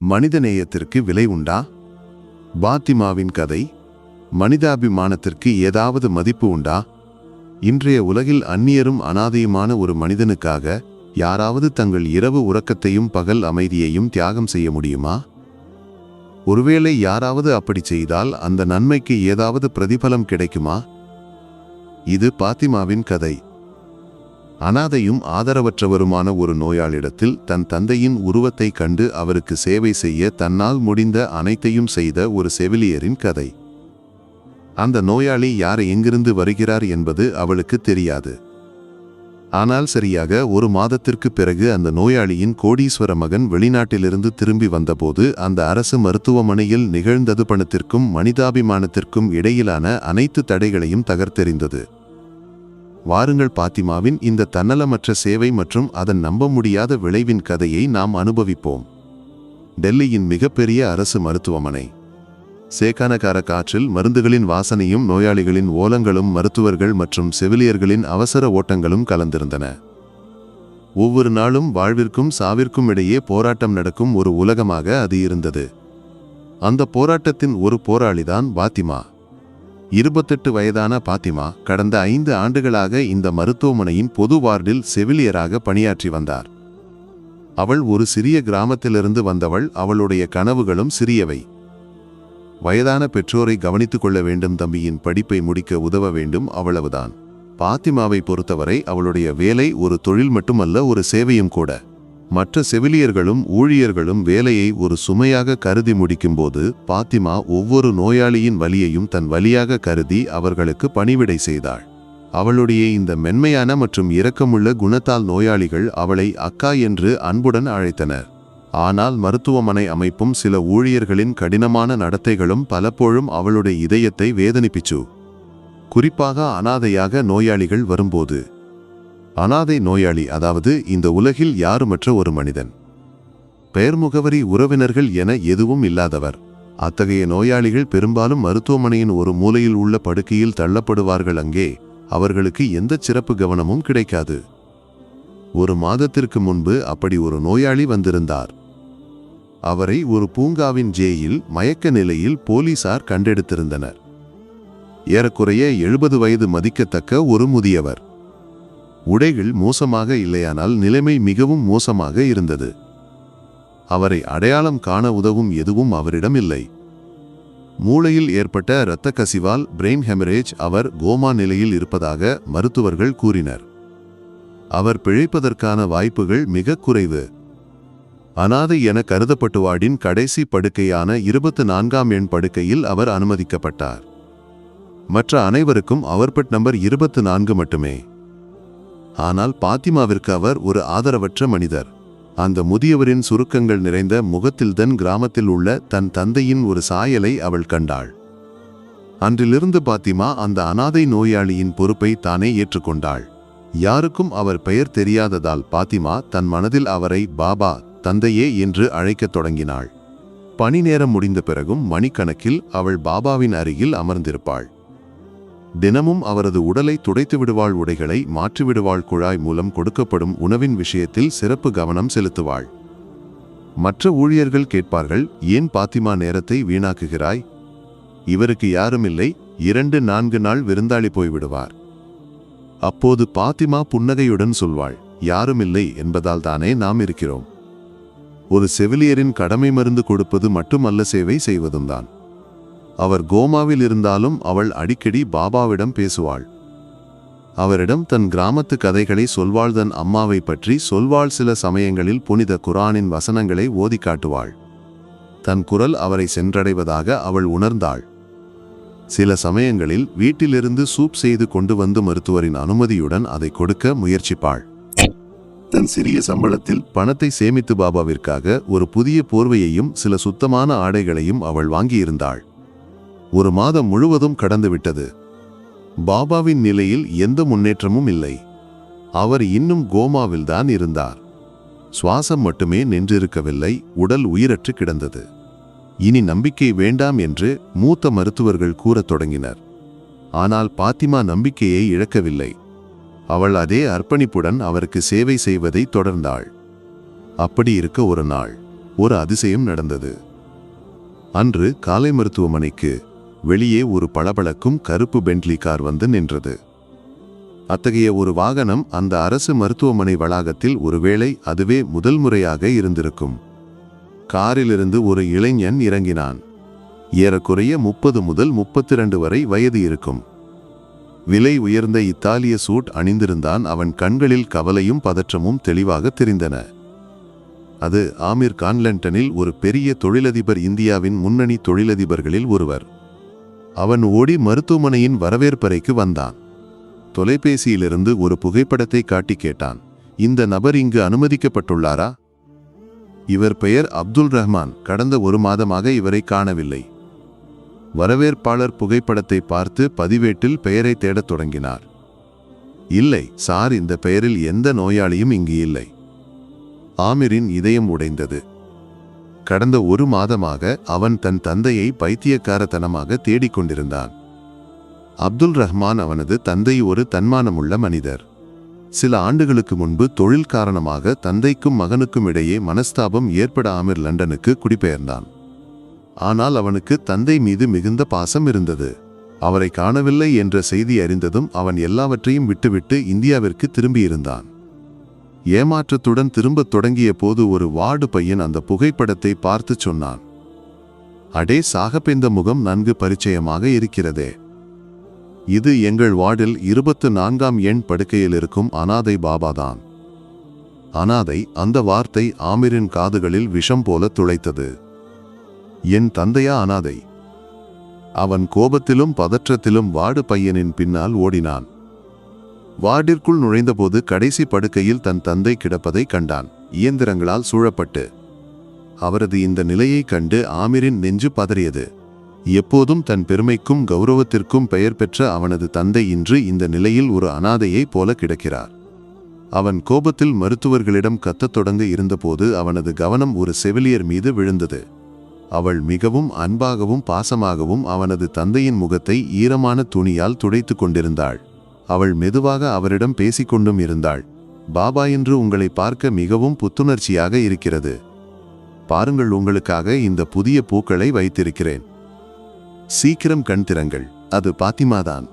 மனிதநேயத்திற்கு விலை உண்டா? பாத்திமாவின் கதை. மனிதாபிமானத்திற்கு ஏதாவது மதிப்பு உண்டா? இன்றைய உலகில் அந்நியரும் அனாதையுமான ஒரு மனிதனுக்காக யாராவது தங்கள் இரவு உறக்கத்தையும் பகல் அமைதியையும் தியாகம் செய்ய முடியுமா? ஒருவேளை யாராவது அப்படி செய்தால் அந்த நன்மைக்கு ஏதாவது பிரதிபலம் கிடைக்குமா? இது பாத்திமாவின் கதை. அனாதையும் ஆதரவற்றவருமான ஒரு நோயாளிடத்தில் தன் தந்தையின் உருவத்தை கண்டு அவருக்கு சேவை செய்ய தன்னால் முடிந்த அனைத்தையும் செய்த ஒரு செவிலியரின் கதை. அந்த நோயாளி யார், எங்கிருந்து வருகிறார் என்பது அவளுக்கு தெரியாது. ஆனால் சரியாக ஒரு மாதத்திற்கு பிறகு அந்த நோயாளியின் கோடீஸ்வர மகன் வெளிநாட்டிலிருந்து திரும்பி வந்தபோது அந்த அரசு மருத்துவமனையில் நிகழ்ந்தது பணத்திற்கும் மனிதாபிமானத்திற்கும் இடையிலான அனைத்து தடைகளையும் தகர்த்தெறிந்தது. வாருங்கள், பாத்திமாவின் இந்த தன்னலமற்ற சேவை மற்றும் அதன் நம்ப முடியாத விளைவின் கதையை நாம் அனுபவிப்போம். டெல்லியின் மிகப்பெரிய அரசு மருத்துவமனை. சேக்கானக்கார காற்றில் மருந்துகளின் வாசனையும் நோயாளிகளின் ஓலங்களும் மருத்துவர்கள் மற்றும் செவிலியர்களின் அவசர ஓட்டங்களும் கலந்திருந்தன. ஒவ்வொரு நாளும் வாழ்விற்கும் சாவிற்கும் இடையே போராட்டம் நடக்கும் ஒரு உலகமாக அது இருந்தது. அந்த போராட்டத்தின் ஒரு போராளிதான் பாத்திமா. 28 வயதான பாத்திமா கடந்த 5 ஆண்டுகளாக இந்த மருத்துவமனையின் பொது வார்டில் செவிலியராக பணியாற்றி வந்தார். அவள் ஒரு சிறிய கிராமத்திலிருந்து வந்தவள். அவளுடைய கனவுகளும் சிறியவை. வயதான பெற்றோரை கவனித்துக் கொள்ள வேண்டும், தம்பியின் படிப்பை முடிக்க உதவ வேண்டும், அவ்வளவுதான். பாத்திமாவை பொறுத்தவரை அவளுடைய வேலை ஒரு தொழில் மட்டுமல்ல, ஒரு சேவையும் கூட. மற்ற செவிலியர்களும் ஊழியர்களும் வேலையை ஒரு சுமையாக கருதி முடிக்கும்போது பாத்திமா ஒவ்வொரு நோயாளியின் வலியையும் தன் வலியாக கருதி அவர்களுக்கு பணிவிடை செய்தாள். அவளுடைய இந்த மென்மையான மற்றும் இரக்கமுள்ள குணத்தால் நோயாளிகள் அவளை அக்கா என்று அன்புடன் அழைத்தனர். ஆனால் மருத்துவமனை அமைப்பும் சில ஊழியர்களின் கடினமான நடத்தைகளும் பலப்போழும் அவளுடைய இதயத்தை வேதனிப்பிச்சு. குறிப்பாக அனாதையாக நோயாளிகள் வரும்போது. அனாதை நோயாளி, அதாவது இந்த உலகில் யாருமற்ற ஒரு மனிதன். பெயர், முகவரி, உறவினர்கள் என எதுவும் இல்லாதவர். அத்தகைய நோயாளிகள் பெரும்பாலும் மருத்துவமனையின் ஒரு மூலையில் உள்ள படுக்கையில் தள்ளப்படுவார்கள். அங்கே அவர்களுக்கு எந்த சிறப்பு கவனமும் கிடைக்காது. ஒரு மாதத்திற்கு முன்பு அப்படி ஒரு நோயாளி வந்திருந்தார். அவரை ஒரு பூங்காவின் ஜேயில் மயக்க நிலையில் போலீசார் கண்டெடுத்திருந்தனர். ஏறக்குறைய 70 வயது மதிக்கத்தக்க ஒரு முதியவர். உடைகள் மோசமாக இல்லையானால் நிலைமை மிகவும் மோசமாக இருந்தது. அவரை அடையாளம் காண உதவும் எதுவும் அவரிடம் இல்லை. மூளையில் ஏற்பட்ட இரத்த கசிவால் பிரெயின் ஹெமரேஜ். அவர் கோமா நிலையில் இருப்பதாக மருத்துவர்கள் கூறினர். அவர் பிழைப்பதற்கான வாய்ப்புகள் மிக குறைவு. அனாதை என கருதப்பட்டு வார்டின் கடைசி படுக்கையான 24ஆம் எண் படுக்கையில் அவர் அனுமதிக்கப்பட்டார். மற்ற அனைவருக்கும் அவர் பெட் நம்பர் 24 மட்டுமே. ஆனால் பாத்திமாவிற்கு அவர் ஒரு ஆதரவற்ற மனிதர். அந்த முதியவரின் சுருக்கங்கள் நிறைந்த முகத்தில்தான் கிராமத்தில் உள்ள தன் தந்தையின் ஒரு சாயலை அவள் கண்டாள். அன்றிலிருந்து பாத்திமா அந்த அனாதை நோயாளியின் பொறுப்பை தானே ஏற்றுக்கொண்டாள். யாருக்கும் அவர் பெயர் தெரியாததால் பாத்திமா தன் மனதில் அவரை பாபா, தந்தையே என்று அழைக்கத் தொடங்கினாள். பணி நேரம் முடிந்த பிறகும் மணிக்கணக்கில் அவள் பாபாவின் அருகில் அமர்ந்திருப்பாள். தினமும் அவரது உடலை துடைத்து விடுவாள், உடைகளை மாற்றிவிடுவாள், குழாய் மூலம் கொடுக்கப்படும் உணவின் விஷயத்தில் சிறப்பு கவனம் செலுத்துவாள். மற்ற ஊழியர்கள் கேட்பார்கள், ஏன் பாத்திமா நேரத்தை வீணாக்குகிறாய்? இவருக்கு யாருமில்லை, 2-4 நாள் விருந்தாளி போய்விடுவார். அப்போது பாத்திமா புன்னகையுடன் சொல்வாள், யாருமில்லை என்பதால் தானே நாம் இருக்கிறோம். ஒரு செவிலியரின் கடமை மருந்து கொடுப்பது மட்டுமல்ல, சேவை செய்வதும் தான். அவர் கோமாவில் இருந்தாலும் அவள் அடிக்கடி பாபாவிடம் பேசுவாள். அவரிடம் தன் கிராமத்து கதைகளை சொல்வாள், தன் அம்மாவை பற்றி சொல்வாள். சில சமயங்களில் புனித குரானின் வசனங்களை ஓதி காட்டுவாள். தன் குரல் அவரை சென்றடைவதாக அவள் உணர்ந்தாள். சில சமயங்களில் வீட்டிலிருந்து சூப் செய்து கொண்டு வந்து மருத்துவரின் அனுமதியுடன் அதை கொடுக்க முயற்சிப்பாள். தன் சிறிய சம்பளத்தில் பணத்தை சேமித்து பாபாவிற்காக ஒரு புதிய போர்வையையும் சில சுத்தமான ஆடைகளையும் அவள் வாங்கியிருந்தாள். ஒரு மாதம் முழுவதும் கடந்துவிட்டது. பாபாவின் நிலையில் எந்த முன்னேற்றமும் இல்லை. அவர் இன்னும் கோமாவில்தான் இருந்தார். சுவாசம் மட்டுமே நின்றிருக்கவில்லை, உடல் உயிரற்று கிடந்தது. இனி நம்பிக்கை வேண்டாம் என்று மூத்த மருத்துவர்கள் கூறத் தொடங்கினர். ஆனால் பாத்திமா நம்பிக்கையை இழக்கவில்லை. அவள் அதே அர்ப்பணிப்புடன் அவருக்கு சேவை செய்வதை தொடர்ந்தாள். அப்படி இருக்க ஒரு நாள் ஒரு அதிசயம் நடந்தது. அன்று காலை மருத்துவமனைக்கு வெளியே ஒரு பளபளக்கும் கருப்பு பென்ட்லி கார் வந்து நின்றது. அத்தகைய ஒரு வாகனம் அந்த அரசு மருத்துவமனை வளாகத்தில் ஒருவேளை அதுவே முதல் முறையாக இருந்திருக்கும். காரிலிருந்து ஒரு இளைஞன் இறங்கினான். ஏறக்குறைய 30 முதல் 32 வரை வயது இருக்கும். விலை உயர்ந்த இத்தாலிய சூட் அணிந்திருந்தான். அவன் கண்களில் கவலையும் பதற்றமும் தெளிவாக தெரிந்தன. அது ஆமீர் கான். லண்டனில் ஒரு பெரிய தொழிலதிபர், இந்தியாவின் முன்னணி தொழிலதிபர்களில் ஒருவர். அவன் ஓடி மருத்துவமனையின் வரவேற்பறைக்கு வந்தான். தொலைபேசியிலிருந்து ஒரு புகைப்படத்தை காட்டி கேட்டான், இந்த நபர் இங்கு அனுமதிக்கப்பட்டுள்ளாரா? இவர் பெயர் அப்துல் ரஹ்மான். கடந்த 1 மாதமாக இவரை காணவில்லை. வரவேற்பாளர் புகைப்படத்தை பார்த்து பதிவேட்டில் பெயரை தேடத் தொடங்கினார். இல்லை சார், இந்த பெயரில் எந்த நோயாளியும் இங்கு இல்லை. ஆமிரின் இதயம் உடைந்தது. கடந்த 1 மாதமாக அவன் தன் தந்தையை பைத்தியக்காரத்தனமாக தேடிக்கொண்டிருந்தான். அப்துல் ரஹ்மான் அவனது தந்தை ஒரு தன்மானமுள்ள மனிதர். சில ஆண்டுகளுக்கு முன்பு தொழில் காரணமாக தந்தைக்கும் மகனுக்கும் இடையே மனஸ்தாபம் ஏற்பட ஆமிர் லண்டனுக்கு குடிபெயர்ந்தான். ஆனால் அவனுக்கு தந்தை மீது மிகுந்த பாசம் இருந்தது. அவரை காணவில்லை என்ற செய்தி அறிந்ததும் அவன் எல்லாவற்றையும் விட்டுவிட்டு இந்தியாவிற்கு திரும்பியிருந்தான். ஏமாற்றத்துடன் திரும்பத் தொடங்கிய போது ஒரு வார்டு பையன் அந்த புகைப்படத்தை பார்த்து சொன்னான், அடே சாகப், இந்த முகம் நன்கு பரிச்சயமாக இருக்கிறதே. இது எங்கள் வார்டில் 24ஆம் எண் படுக்கையில் இருக்கும் அனாதை பாபாதான். அனாதை, அந்த வார்த்தை ஆமிரின் காதுகளில் விஷம் போல துளைத்தது. என் தந்தையா அனாதை? அவன் கோபத்திலும் பதற்றத்திலும் வார்டு பையனின் பின்னால் ஓடினான். வார்டிற்குள் நுழைந்தபோது கடைசி படுக்கையில் தன் தந்தை கிடப்பதை கண்டான், இயந்திரங்களால் சூழப்பட்டு. அவரது இந்த நிலையை கண்டு ஆமிரின் நெஞ்சு பதறியது. எப்போதும் தன் பெருமைக்கும் கௌரவத்திற்கும் பெயர் பெற்ற அவனது தந்தை இன்று இந்த நிலையில் ஒரு அனாதையைப் போல கிடக்கிறார். அவன் கோபத்தில் மருத்துவர்களிடம் கத்தத் தொடங்க இருந்தபோது அவனது கவனம் ஒரு செவிலியர் மீது விழுந்தது. அவள் மிகவும் அன்பாகவும் பாசமாகவும் அவனது தந்தையின் முகத்தை ஈரமான துணியால் துடைத்து கொண்டிருந்தாள். அவள் மெதுவாக அவரிடம் பேசிக்கொண்டும் இருந்தாள். பாபா, என்று உங்களை பார்க்க மிகவும் புத்துணர்ச்சியாக இருக்கிறது. பாருங்கள், உங்களுக்காக இந்த புதிய பூக்களை வைத்திருக்கிறேன். சீக்கிரம் கண் திறங்கள். அது பாத்திமாதான்.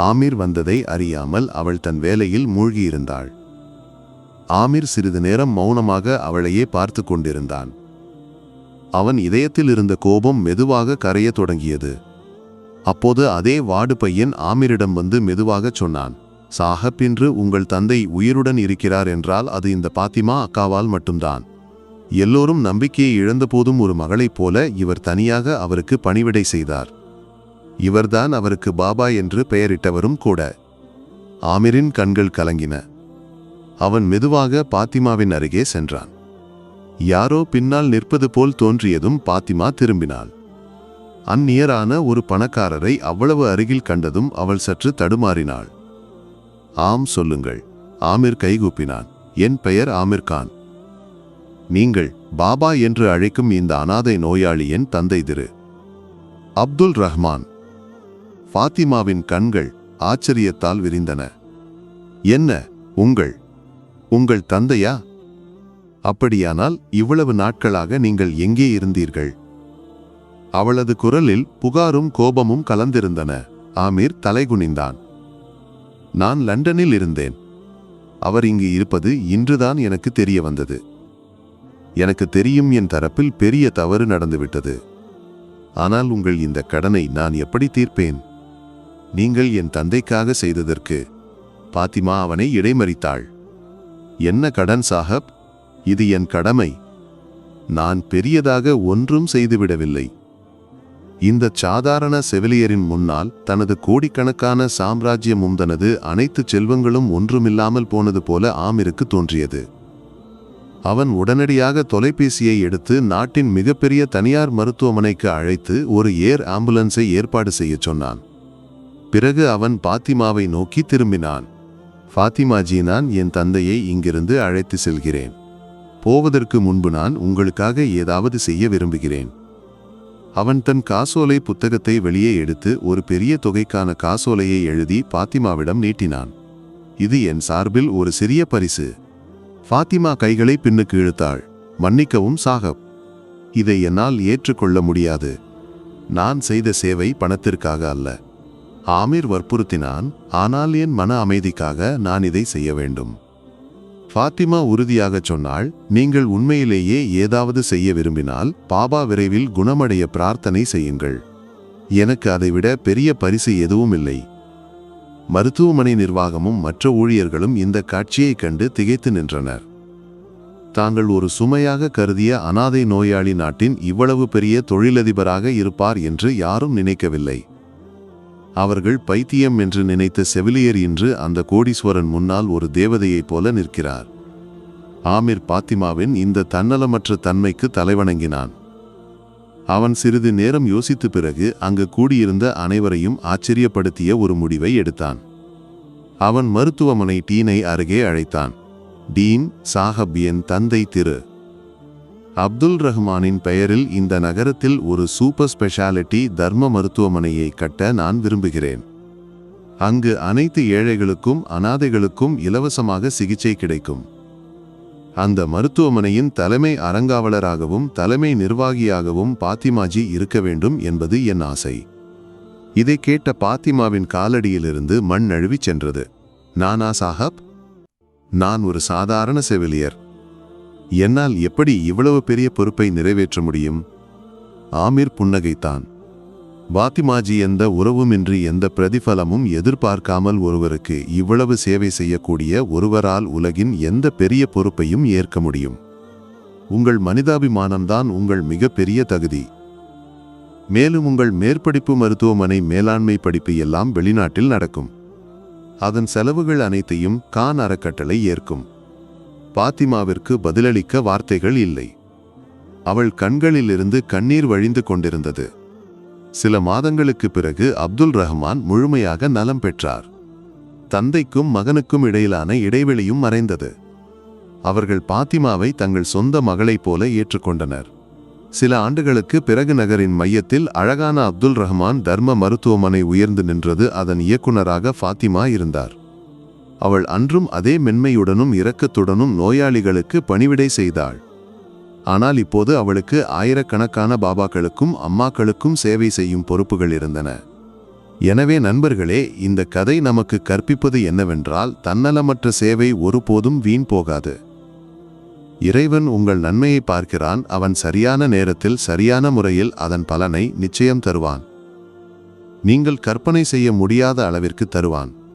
ஆமீர் வந்ததை அறியாமல் அவள் தன் வேலையில் மூழ்கியிருந்தாள். ஆமீர் சிறிது நேரம் மௌனமாக அவளையே பார்த்து கொண்டிருந்தான். அவன் இதயத்தில் இருந்த கோபம் மெதுவாக கரையத் தொடங்கியது. அப்போது அதே வார்டு பையன் ஆமீரிடம் வந்து மெதுவாகச் சொன்னான், சாஹப், இன்று உங்கள் தந்தை உயிருடன் இருக்கிறார் என்றால் அது இந்த பாத்திமா அக்காவால் மட்டும்தான். எல்லோரும் நம்பிக்கையை இழந்தபோதும் ஒரு மகளைப் போல இவர் தனியாக அவருக்கு பணிவிடை செய்தார். இவர்தான் அவருக்கு பாபா என்று பெயரிட்டவரும் கூட. ஆமிரின் கண்கள் கலங்கின. அவன் மெதுவாக பாத்திமாவின் அருகே சென்றான். யாரோ பின்னால் நிற்பது போல் தோன்றியதும் பாத்திமா திரும்பினாள். அந்நியரான ஒரு பணக்காரரை அவ்வளவு அருகில் கண்டதும் அவள் சற்று தடுமாறினாள். ஆம், சொல்லுங்கள். ஆமிர் கைகூப்பினான். என் பெயர் ஆமிர் கான். நீங்கள் பாபா என்று அழைக்கும் இந்த அனாதை நோயாளி என் தந்தை திரு அப்துல் ரஹ்மான். ஃபாத்திமாவின் கண்கள் ஆச்சரியத்தால் விரிந்தன. என்ன, உங்கள் தந்தையா? அப்படியானால் இவ்வளவு நாட்களாக நீங்கள் எங்கே இருந்தீர்கள்? அவளது குரலில் புகாரும் கோபமும் கலந்திருந்தன. ஆமீர் தலைகுனிந்தான். நான் லண்டனில் இருந்தேன். அவர் இங்கு இருப்பது இன்றுதான் எனக்கு தெரிய வந்தது. எனக்கு தெரியும், என் தரப்பில் பெரிய தவறு நடந்துவிட்டது. ஆனால் உங்கள் இந்த கடனை நான் எப்படி தீர்ப்பேன்? நீங்கள் என் தந்தைக்காக செய்ததற்கு. பாத்திமா அவனை இடைமறித்தாள். என்ன கடன் சாஹப்? இது என் கடமை. நான் பெரியதாக ஒன்றும் செய்துவிடவில்லை. இந்த சாதாரண செவிலியரின் முன்னால் தனது கோடிக்கணக்கான சாம்ராஜ்யமும் தனது அனைத்து செல்வங்களும் ஒன்றுமில்லாமல் போனது போல ஆமிருக்கு தோன்றியது. அவன் உடனடியாக தொலைபேசியை எடுத்து நாட்டின் மிகப்பெரிய தனியார் மருத்துவமனைக்கு அழைத்து ஒரு ஏர் ஆம்புலன்ஸை ஏற்பாடு செய்யச் சொன்னான். பிறகு அவன் பாத்திமாவை நோக்கி திரும்பினான். ஃபாத்திமாஜி, நான் என் தந்தையை இங்கிருந்து அழைத்து செல்கிறேன். போவதற்கு முன்பு நான் உங்களுக்காக ஏதாவது செய்ய விரும்புகிறேன். அவன் தன் காசோலை புத்தகத்தை வெளியே எடுத்து ஒரு பெரிய தொகைக்கான காசோலையை எழுதி பாத்திமாவிடம் நீட்டினான். இது என் சார்பில் ஒரு சிறிய பரிசு. ஃபாத்திமா கைகளை பின்னுக்கு இழுத்தாள். மன்னிக்கவும் சாகப், இதை என்னால் ஏற்றுக்கொள்ள முடியாது. நான் செய்த சேவை பணத்திற்காக அல்ல. ஆமீர் வற்புறுத்தினான். ஆனால் என் மன அமைதிக்காக நான் இதை செய்ய வேண்டும். ஃபாத்திமா உறுதியாகச் சொன்னாள், நீங்கள் உண்மையிலேயே ஏதாவது செய்ய விரும்பினால் பாபா விரைவில் குணமடைய பிரார்த்தனை செய்யுங்கள். எனக்கு அதைவிட பெரிய பரிசு எதுவும் இல்லை. மருத்துவமனை நிர்வாகமும் மற்ற ஊழியர்களும் இந்த காட்சியைக் கண்டு திகைத்து நின்றனர். தாங்கள் ஒரு சுமையாக கருதிய அனாதை நோயாளி நாட்டின் இவ்வளவு பெரிய தொழிலதிபராக இருப்பார் என்று யாரும் நினைக்கவில்லை. அவர்கள் பைத்தியம் என்று நினைத்த செவிலியர் இன்று அந்த கோடீஸ்வரன் முன்னால் ஒரு தேவதையைப் போல நிற்கிறார். ஆமீர் பாத்திமாவின் இந்த தன்னலமற்ற தன்மைக்கு தலைவணங்கினான். அவன் சிறிது நேரம் யோசித்த பிறகு அங்கு கூடியிருந்த அனைவரையும் ஆச்சரியப்படுத்திய ஒரு முடிவை எடுத்தான். அவன் மருத்துவமனை டீனை அருகே அழைத்தான். டீன் சாஹப், என் தந்தை திரு அப்துல் ரஹ்மானின் பெயரில் இந்த நகரத்தில் ஒரு சூப்பர் ஸ்பெஷாலிட்டி தர்ம மருத்துவமனையை கட்ட நான் விரும்புகிறேன். அங்கு அனைத்து ஏழைகளுக்கும் அனாதைகளுக்கும் இலவசமாக சிகிச்சை கிடைக்கும். அந்த மருத்துவமனையின் தலைமை அறங்காவலராகவும் தலைமை நிர்வாகியாகவும் பாத்திமாஜி இருக்க வேண்டும் என்பது என் ஆசை. இதை கேட்ட பாத்திமாவின் காலடியிலிருந்து மண் நழுவிச் சென்றது. நானா சாஹப்? நான் ஒரு சாதாரண செவிலியர். என்னால் எப்படி இவ்வளவு பெரிய பொறுப்பை நிறைவேற்ற முடியும்? ஆமீர் புன்னகைத்தான். பாத்திமாஜி எந்த உறவுமின்றி எந்த பிரதிபலமும் எதிர்பார்க்காமல் ஒருவருக்கு இவ்வளவு சேவை செய்யக்கூடிய ஒருவரால் உலகின் எந்த பெரிய பொறுப்பையும் ஏற்க முடியும். உங்கள் மனிதாபிமானம்தான் உங்கள் மிக பெரிய தகுதி. மேலும் உங்கள் மேற்படிப்பு மருத்துவமனை மேலாண்மை படிப்பு எல்லாம் வெளிநாட்டில் நடக்கும். அதன் செலவுகள் அனைத்தையும் கான் அறக்கட்டளை ஏற்கும். பாத்திமாவிற்கு பதிலளிக்க வார்த்தைகள் இல்லை. அவள் கண்களிலிருந்து கண்ணீர் வழிந்து கொண்டிருந்தது. சில மாதங்களுக்கு பிறகு அப்துல் ரஹ்மான் முழுமையாக நலம் பெற்றார். தந்தைக்கும் மகனுக்கும் இடையிலான இடைவெளியும் மறைந்தது. அவர்கள் பாத்திமாவை தங்கள் சொந்த மகளைப் போல ஏற்றுக்கொண்டனர். சில ஆண்டுகளுக்கு பிறகு நகரின் மையத்தில் அழகான அப்துல் ரஹ்மான் தர்ம மருத்துவமனை உயர்ந்து நின்றது. அதன் இயக்குநராக ஃபாத்திமா இருந்தார். அவள் அன்றும் அதே மென்மையுடனும் இரக்கத்துடனும் நோயாளிகளுக்கு பணிவிடை செய்தாள். ஆனால் இப்போது அவளுக்கு ஆயிரக்கணக்கான பாபாக்களுக்கும் அம்மாக்களுக்கும் சேவை செய்யும் பொறுப்புகள் இருந்தன. எனவே நண்பர்களே, இந்த கதை நமக்கு கற்பிப்பது என்னவென்றால், தன்னலமற்ற சேவை ஒருபோதும் வீண் போகாது. இறைவன் உங்கள் நன்மையை பார்க்கிறான். அவன் சரியான நேரத்தில் சரியான முறையில் அதன் பலனை நிச்சயம் தருவான். நீங்கள் கற்பனை செய்ய முடியாத அளவிற்கு தருவான்.